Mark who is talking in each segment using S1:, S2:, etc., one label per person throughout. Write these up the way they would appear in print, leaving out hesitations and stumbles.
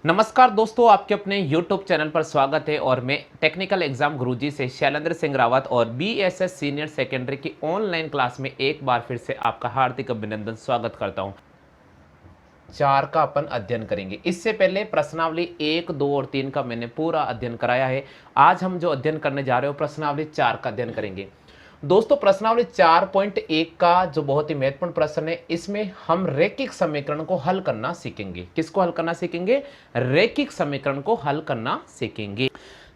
S1: नमस्कार दोस्तों, आपके अपने YouTube चैनल पर स्वागत है और मैं टेक्निकल एग्जाम गुरुजी से शैलेंद्र सिंह रावत और BSS सीनियर सेकेंडरी की ऑनलाइन क्लास में एक बार फिर से आपका हार्दिक अभिनंदन स्वागत करता हूं। 4 का अपन अध्ययन करेंगे। इससे पहले प्रश्नावली 1, 2 और 3 का मैंने पूरा अध्ययन कराया है। आज हम जो अध्ययन करने जा रहे हो प्रश्नावली 4 का अध्ययन करेंगे। दोस्तों प्रश्नावली 4.1 का जो बहुत ही महत्वपूर्ण प्रश्न है, इसमें हम रैखिक समीकरण को हल करना सीखेंगे। किसको हल करना सीखेंगे? रैखिक समीकरण को हल करना सीखेंगे।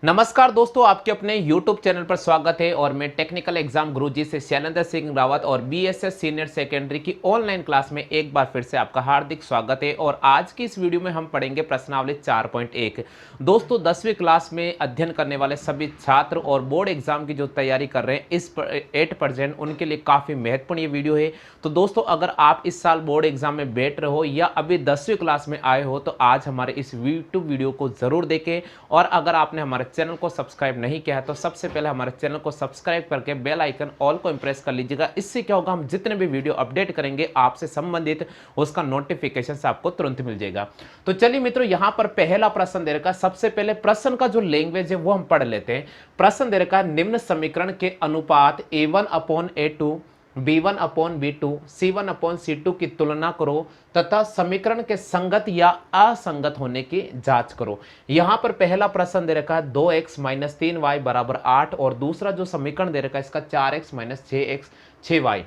S1: नमस्कार दोस्तों, आपके अपने YouTube चैनल पर स्वागत है और मैं टेक्निकल एग्जाम गुरुजी से शैलेंद्र सिंह रावत और BSS सीनियर सेकेंडरी की ऑनलाइन क्लास में एक बार फिर से आपका हार्दिक स्वागत है। और आज की इस वीडियो में हम पढ़ेंगे प्रश्नावली 4.1। दोस्तों 10वीं क्लास में अध्ययन करने वाले सभी छात्र और बोर्ड एग्जाम की जो तैयारी कर रहे हैं इस 8% उनके लिए काफ़ी महत्वपूर्ण ये वीडियो है। तो दोस्तों अगर आप इस साल बोर्ड एग्जाम में बैठ रहे हो या अभी 10वीं क्लास में आए हो तो आज हमारे इस यूट्यूब वीडियो को ज़रूर देखें। और अगर आपने हमारे चैनल को सब्सक्राइब नहीं किया है तो सबसे पहले हमारे चैनल को सब्सक्राइब करके बेल आइकन ऑल को प्रेस कर लीजिएगा। इससे क्या होगा, हम जितने भी वीडियो अपडेट करेंगे आपसे संबंधित उसका नोटिफिकेशन से आपको तुरंत मिल जाएगा। तो चलिए मित्रों, यहाँ पर पहला प्रश्न दे रखा है। सबसे पहले प्रश्न का जो लैंग्वेज है वो हम पढ़ लेते हैं। प्रश्न दे रखा है, निम्न समीकरण के अनुपात A1/A2 B1/B2 C1/C2 की तुलना करो तथा समीकरण के संगत या असंगत होने की जांच करो। यहां पर पहला प्रश्न दे रखा है 2x - 3y = 8 और दूसरा जो समीकरण दे रखा है इसका 4x - 6y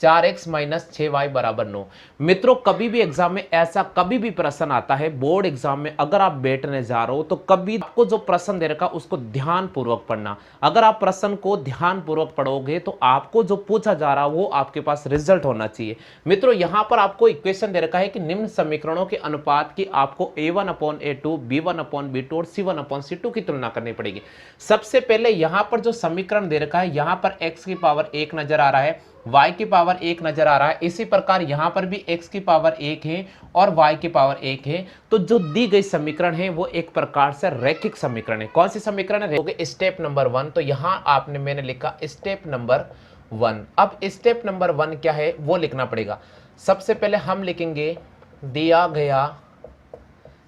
S1: 6y = 9। मित्रों कभी भी एग्जाम में ऐसा कभी भी प्रश्न आता है, बोर्ड एग्जाम में अगर आप बैठने जा रहे हो तो कभी आपको जो प्रश्न दे रखा उसको ध्यान पूर्वक पढ़ना। अगर आप प्रश्न को ध्यान पूर्वक पढ़ोगे तो आपको जो पूछा जा रहा है वो आपके पास रिजल्ट होना चाहिए। मित्रों यहां पर आपको इक्वेशन दे रखा है कि निम्न समीकरणों के अनुपात की आपको A1/A2 B1/B2 और C1/C2 की तुलना करनी पड़ेगी। सबसे पहले यहां पर जो समीकरण दे रखा है, यहां पर x की पावर 1 नजर आ रहा है, y की पावर 1 नजर आ रहा है। इसी प्रकार यहां पर भी x की पावर 1 है और y की पावर 1 है। तो जो दी गई समीकरण है वो एक प्रकार से रैखिक समीकरण है। कौन सी समीकरण है? Step number 1। तो यहां मैंने लिखा स्टेप नंबर 1। अब स्टेप नंबर 1 क्या है वो लिखना पड़ेगा। सबसे पहले हम लिखेंगे दिया गया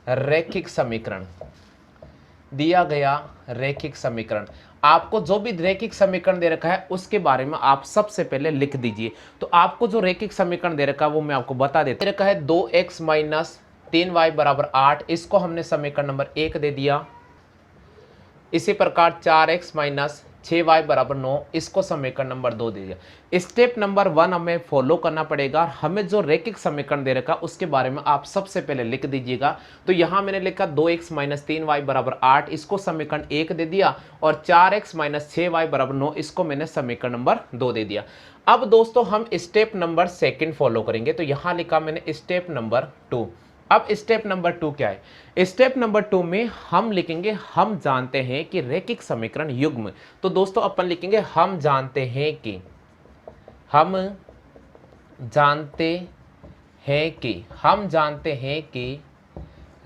S1: रैखिक समीकरण। दिया गया रैखिक समीकरण, आपको जो भी रैखिक समीकरण दे रखा है उसके बारे में आप सबसे पहले लिख दीजिए। तो आपको जो रैखिक समीकरण दे रखा है वो मैं आपको बता देता हूं। दे रखा है 2x - 3y = 8, इसको हमने समीकरण नंबर 1 दे दिया। इसी प्रकार 4x - 6y = 9, इसको समीकरण नंबर 2 दे दिया। स्टेप नंबर 1 हमें फॉलो करना पड़ेगा। हमें जो रैखिक समीकरण दे रखा उसके बारे में आप सबसे पहले लिख दीजिएगा। तो यहां मैंने लिखा 2x - 3y = 8, इसको समीकरण 1 दे दिया और 4x - 6y = 9, इसको मैंने समीकरण नंबर 2 दे दिया। अब दोस्तों हम स्टेप नंबर 2 फॉलो करेंगे। तो यहां लिखा मैंने स्टेप नंबर 2। अब स्टेप नंबर 2 क्या है? स्टेप नंबर 2 में हम लिखेंगे हम जानते हैं कि रैखिक समीकरण युग्म। तो दोस्तों अपन लिखेंगे हम जानते हैं कि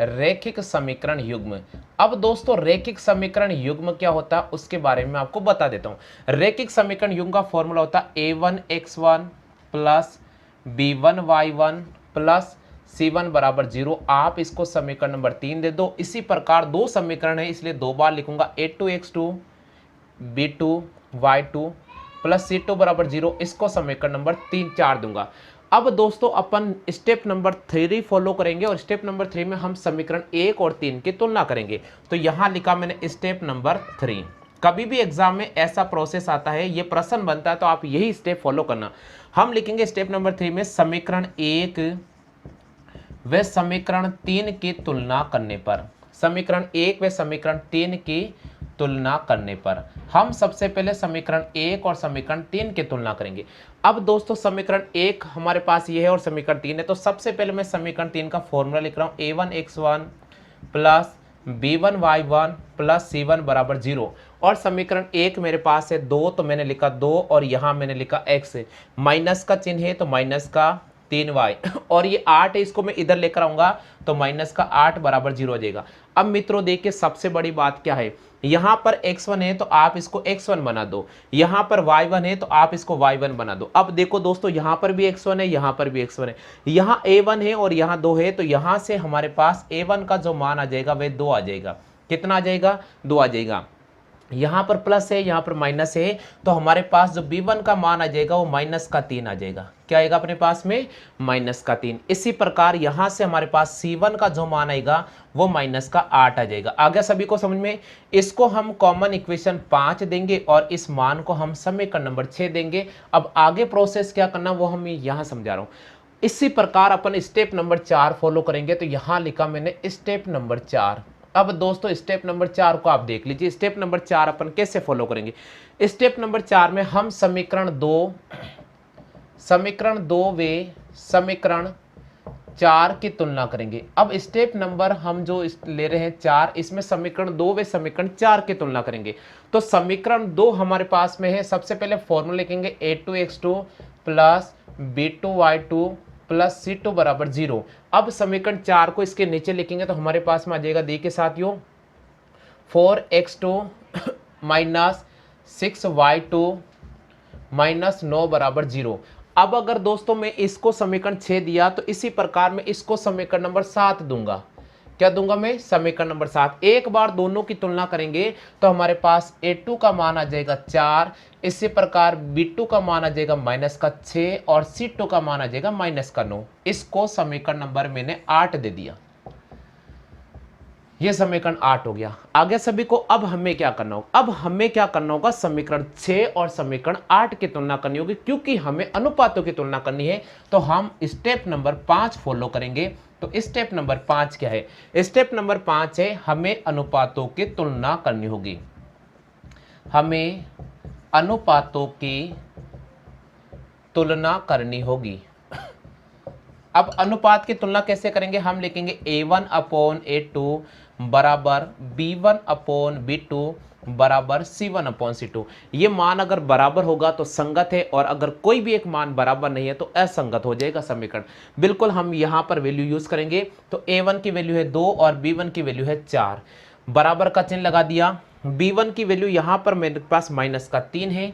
S1: रैखिक समीकरण युग्म। अब दोस्तों रैखिक समीकरण युग्म क्या होता है उसके बारे में आपको बता देता हूं। रैखिक समीकरण युग्म का फॉर्मूला होता है A1x1 + B1y1 + C1 = 0। आप इसको समीकरण नंबर 3 दे दो। इसी प्रकार दो समीकरण है इसलिए दो बार लिखूंगा। A2x2 B2y2 + C2 = 0, इसको समीकरण नंबर 3 4 दूंगा। अब दोस्तों अपन स्टेप नंबर 3 फॉलो करेंगे और स्टेप नंबर 3 में हम समीकरण 1 और 3 की तुलना करेंगे। तो यहां लिखा मैंने स्टेप नंबर 3। कभी भी एग्जाम में ऐसा प्रोसेस आता है, ये प्रश्न बनता है तो आप यही स्टेप फॉलो करना। हम लिखेंगे स्टेप नंबर 3 में समीकरण 1 व समीकरण 3 की तुलना करने पर, समीकरण 1 व समीकरण 3 की तुलना करने पर हम सबसे पहले समीकरण 1 और समीकरण 3 की तुलना करेंगे। अब दोस्तों समीकरण 1 हमारे पास ये है और समीकरण 3 है। तो सबसे पहले मैं समीकरण 3 का फॉर्मूला लिख रहा हूं। A1x1 + B1y1 + C1 = 0 और समीकरण 1 मेरे पास है 2, तो मैंने लिखा 2 और यहां मैंने लिखा x। माइनस का चिन्ह है तो माइनस का 3y और ये 8 है, इसको मैं इधर लेकर आऊंगा तो माइनस का 8 बराबर 0 हो जाएगा। अब मित्रों देखिए सबसे बड़ी बात क्या है, यहां पर x1 है तो आप इसको x1 बना दो, यहां पर y1 है तो आप इसको y1 बना दो। अब देखो दोस्तों यहां पर भी x1 है, यहां पर भी x1 है, यहां a1 है और यहां 2 है, तो यहां से हमारे पास a1 का जो मान आ जाएगा वह 2 आ जाएगा। कितना आ जाएगा? 2 आ जाएगा। यहाँ पर प्लस है, यहाँ पर माइनस है, तो हमारे पास जो b1 का मान आ जाएगा वो माइनस का 3 आ जाएगा। क्या आएगा अपने पास में? माइनस का 3। इसी प्रकार यहाँ से हमारे पास c1 का जो मान आएगा वो माइनस का 8 आ जाएगा। आ गया सभी को समझ में? इसको हम कॉमन इक्वेशन 5 देंगे और इस मान को हम समीकरण नंबर 6 देंगे। अब आगे प्रोसेस क्या करना वो हम यहाँ समझा रहा हूँ। इसी प्रकार अपन स्टेप नंबर 4 फॉलो करेंगे, तो यहाँ लिखा मैंने स्टेप नंबर 4। अब दोस्तों स्टेप नंबर 4 को आप देख लीजिए, स्टेप नंबर 4 अपन कैसे फॉलो करेंगे। स्टेप नंबर 4 में हम समीकरण 2 वे समीकरण 4 की तुलना करेंगे। अब स्टेप नंबर हम जो ले रहे हैं 4, इसमें समीकरण 2 वे समीकरण 4 की तुलना करेंगे। तो समीकरण 2 हमारे पास में है, सबसे पहले फॉर्मूला लिखेंगे a2x2 plus b2y2 plus c2 बराबर 0। अब समीकरण 4 को इसके नीचे लिखेंगे तो हमारे पास में आ जाएगा, देखिए साथियों, 4x2 माइनस 6y2 माइनस 9 बराबर 0। अब अगर दोस्तों मैं इसको समीकरण 6 दिया तो इसी प्रकार में इसको समीकरण नंबर 7 दूंगा। क्या दूंगा मैं? समीकरण नंबर 7। एक बार दोनों की तुलना करेंगे तो हमारे पास a2 का मान आ जाएगा 4, इसी प्रकार b2 का मान आ जाएगा माइनस का 6 और c2 का मान आ जाएगा माइनस का 9। इसको समीकरण नंबर मैंने 8 दे दिया। ये समीकरण 8 हो गया। आगे सभी को अब हमें क्या करना होगा? अब हमें क्या करना होगा? समीकरण 6 और समीकरण 8 की तुलना करनी होगी। क्योंकि हमें अनुपातों की तुलना करनी है तो हम स्टेप नंबर 5 फॉलो करेंगे। तो स्टेप नंबर 5 क्या है? स्टेप नंबर 5 है हमें अनुपातों की तुलना करनी होगी। हमें अनुपातों की तुलना करनी होगी। अब अनुपात की तुलना कैसे करेंगे? हम लिखेंगे a1 अपॉन a2 बराबर b1 अपॉन b2 बराबर c1 अपॉन c2। ये मान अगर बराबर होगा तो संगत है और अगर कोई भी एक मान बराबर नहीं है तो असंगत हो जाएगा समीकरण। बिल्कुल हम यहाँ पर वैल्यू यूज करेंगे। तो a1 की वैल्यू है 2 और b1 की वैल्यू है 4, बराबर का चिन्ह लगा दिया। b1 की वैल्यू यहाँ पर मेरे पास माइनस का 3 है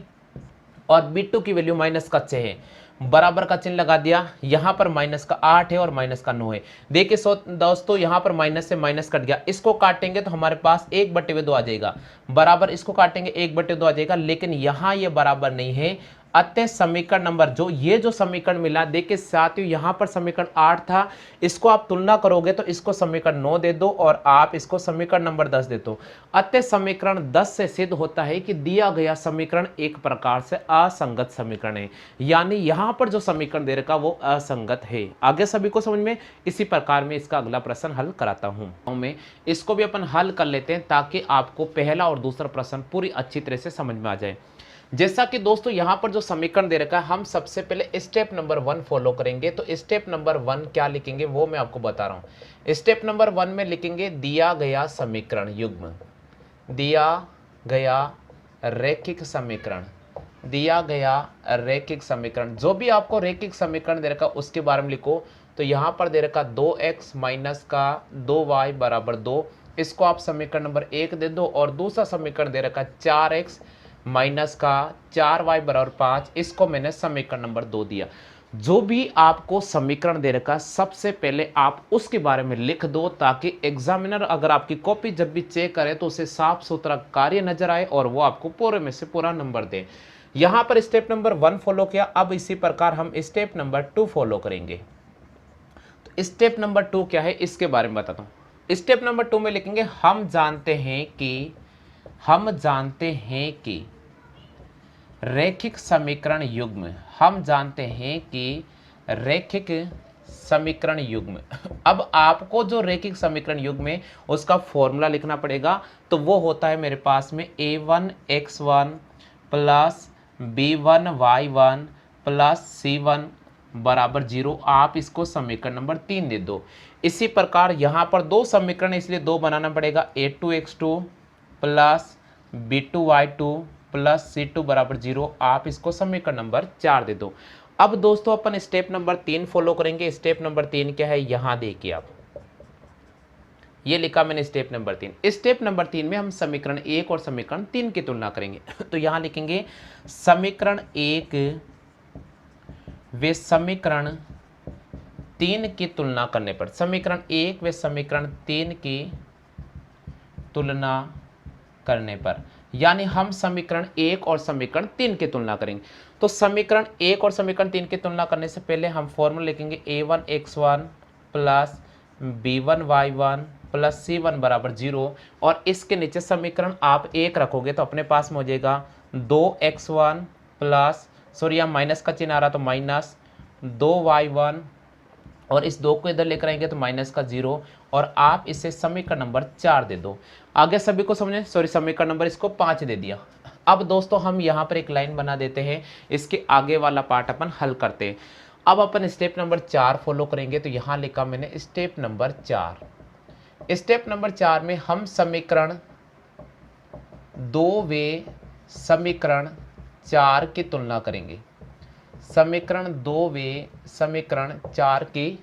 S1: और b2 की वैल्यू माइनस का 6 है, बराबर का चिन्ह लगा दिया। यहाँ पर माइनस का 8 है और माइनस का 9 है। देखिए दोस्तों यहाँ पर माइनस से माइनस कट गया, इसको काटेंगे तो हमारे पास 1/2 आ जाएगा, बराबर इसको काटेंगे 1/2 आ जाएगा। लेकिन यहाँ ये बराबर नहीं है, अतः समीकरण नंबर जो समीकरण मिला, देखिए साथियों यहाँ पर समीकरण 8 था, इसको आप तुलना करोगे तो इसको समीकरण 9 दे दो और आप इसको समीकरण नंबर 10 दे दो। अतः समीकरण 10 से सिद्ध होता है कि दिया गया समीकरण एक प्रकार से असंगत समीकरण है, यानी यहाँ पर जो समीकरण दे रखा वो असंगत है। आगे सभी को समझ में? इसी प्रकार में इसका अगला प्रश्न हल कराता हूँ मैं, इसको भी अपन हल कर लेते हैं ताकि आपको पहला और दूसरा प्रश्न पूरी अच्छी तरह से समझ में आ जाए। जैसा कि दोस्तों यहाँ पर जो समीकरण दे रखा है, हम सबसे पहले स्टेप नंबर 1 फॉलो करेंगे। तो स्टेप नंबर 1 क्या लिखेंगे वो मैं आपको बता रहा हूँ। स्टेप नंबर 1 में लिखेंगे दिया गया समीकरण युग्म, दिया गया रैखिक समीकरण, दिया गया रैखिक समीकरण। जो भी आपको रैखिक समीकरण दे रखा उसके बारे में लिखो। तो यहाँ पर दे रखा 2x माइनस का 2y बराबर 2, इसको आप समीकरण नंबर 1 दे दो। और दूसरा समीकरण दे रखा 4x माइनस का 4y बराबर 5, इसको मैंने समीकरण नंबर 2 दिया। जो भी आपको समीकरण दे रखा सबसे पहले आप उसके बारे में लिख दो ताकि एग्जामिनर अगर आपकी कॉपी जब भी चेक करे तो उसे साफ सुथरा कार्य नजर आए और वो आपको पूरे में से पूरा नंबर दे। यहाँ पर स्टेप नंबर 1 फॉलो किया, अब इसी प्रकार हम स्टेप नंबर 2 फॉलो करेंगे। तो स्टेप नंबर 2 क्या है इसके बारे में बताता हूँ। स्टेप नंबर 2 में लिखेंगे हम जानते हैं कि रैखिक समीकरण युग्म, हम जानते हैं कि रैखिक समीकरण युग्म। अब आपको जो रैखिक समीकरण युग्म है उसका फॉर्मूला लिखना पड़ेगा। तो वो होता है मेरे पास में a1x1 plus b1y1 plus c1 बराबर 0। आप इसको समीकरण नंबर 3 दे दो। इसी प्रकार यहाँ पर दो समीकरण इसलिए दो बनाना पड़ेगा, a2x2 plus b2y2 plus c2 बराबर 0। आप इसको समीकरण नंबर 4 दे दो। अब दोस्तों अपन स्टेप नंबर 3 फॉलो करेंगे। स्टेप नंबर 3 क्या है, यहां देखिए आप, ये लिखा मैंने स्टेप नंबर 3। स्टेप नंबर 3 में हम समीकरण 1 और समीकरण 3 की तुलना करेंगे। तो यहां लिखेंगे समीकरण 1 व समीकरण 3 की तुलना करने पर, समीकरण 1 व समीकरण 3 की तुलना करने पर, यानी हम समीकरण 1 और समीकरण 3 की तुलना करेंगे। तो समीकरण 1 और समीकरण 3 की तुलना करने से पहले हम फॉर्मूला लिखेंगे a1x1 plus b1y1 plus c1 बराबर 0, और इसके नीचे समीकरण आप 1 रखोगे तो अपने पास में हो जाएगा 2x1 प्लस, सॉरी यहाँ माइनस का चिन्ह आ रहा तो माइनस 2y1, और इस 2 को इधर लेकर आएंगे तो माइनस का 0, और आप इसे समीकरण नंबर 4 दे दो। आगे सभी को समझे, सॉरी समीकरण नंबर इसको 5 दे दिया। अब दोस्तों हम यहाँ पर एक लाइन बना देते हैं, इसके आगे वाला पार्ट अपन हल करते हैं। अब अपन स्टेप नंबर 4 फॉलो करेंगे। तो यहाँ लिखा मैंने स्टेप नंबर 4। स्टेप नंबर 4 में हम समीकरण 2 व समीकरण 4 की तुलना करेंगे। समीकरण 2 व समीकरण 4 की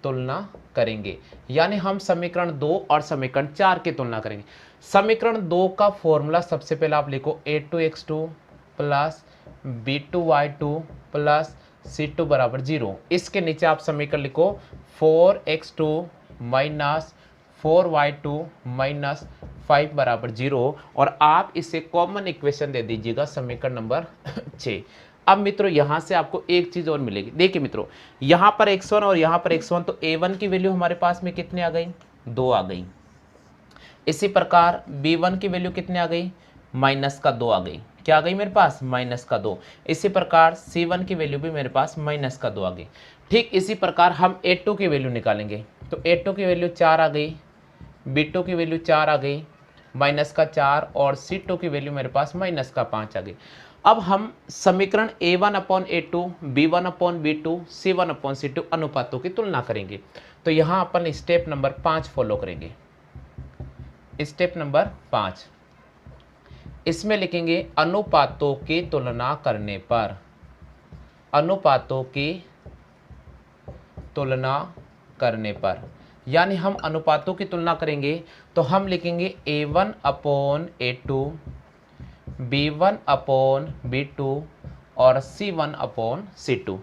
S1: तुलना करेंगे, यानी हम समीकरण 2 और समीकरण 4 की तुलना करेंगे। समीकरण 2 का फॉर्मूला सबसे पहले आप लिखो a2x2 plus b2y2 plus c2 बराबर 0। इसके नीचे आप समीकरण लिखो 4x2 माइनस 4y2 माइनस 5 बराबर 0, और आप इसे कॉमन इक्वेशन दे दीजिएगा समीकरण नंबर 6। अब मित्रों यहां से आपको एक चीज और मिलेगी। देखिए मित्रों, यहां पर x1 और यहां पर x1, तो a1 की वैल्यू हमारे पास में कितने आ गई, 2 आ गई। इसी प्रकार b1 की वैल्यू कितने आ गई, माइनस का 2 आ गई। क्या आ गई मेरे पास, माइनस का 2। इसी प्रकार c1 की वैल्यू भी मेरे पास माइनस का 2 आ गई। ठीक इसी प्रकार हम a2 की वैल्यू निकालेंगे। तो a2 की वैल्यू 4 आ गई, b2 की वैल्यू 4 आ गई, माइनस का 4, और c2 की वैल्यू मेरे पास माइनस का 5 आ गई। अब हम समीकरण a1/a2, b1/b2, c1/c2 अनुपातों की तुलना करेंगे। तो यहाँ अपन स्टेप नंबर 5 फॉलो करेंगे। स्टेप नंबर 5, इसमें लिखेंगे अनुपातों की तुलना करने पर, अनुपातों की तुलना करने पर, यानी हम अनुपातों की तुलना करेंगे तो हम लिखेंगे a1/a2, b1/b2 और c1/c2।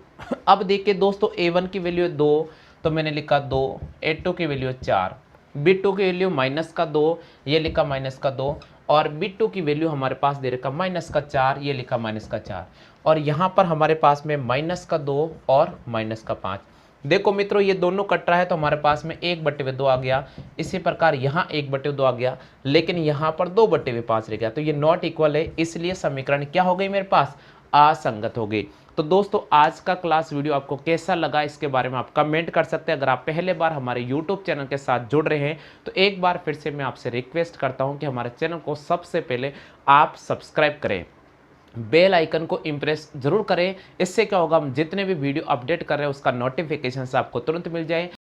S1: अब देखिए दोस्तों, a1 की वैल्यू 2 तो मैंने लिखा 2, a2 की वैल्यू 4, b2 की वैल्यू माइनस का 2, ये लिखा माइनस का 2, और b2 की वैल्यू हमारे पास दे रखा माइनस का 4, ये लिखा माइनस का 4, और यहाँ पर हमारे पास में माइनस का 2 और माइनस का 5। देखो मित्रों, ये दोनों कट रहा है तो हमारे पास में 1/2 आ गया। इसी प्रकार यहाँ 1/2 आ गया, लेकिन यहाँ पर 2/5 रह गया, तो ये नॉट इक्वल है, इसलिए समीकरण क्या हो गई मेरे पास, असंगत हो गई। तो दोस्तों आज का क्लास वीडियो आपको कैसा लगा, इसके बारे में आप कमेंट कर सकते हैं। अगर आप पहले बार हमारे यूट्यूब चैनल के साथ जुड़ रहे हैं तो एक बार फिर से मैं आपसे रिक्वेस्ट करता हूं कि हमारे चैनल को सबसे पहले आप सब्सक्राइब करें, बेल आइकन को इम्प्रेस जरूर करें। इससे क्या होगा, हम जितने भी वीडियो अपडेट कर रहे हैं उसका नोटिफिकेशन आपको तुरंत मिल जाए।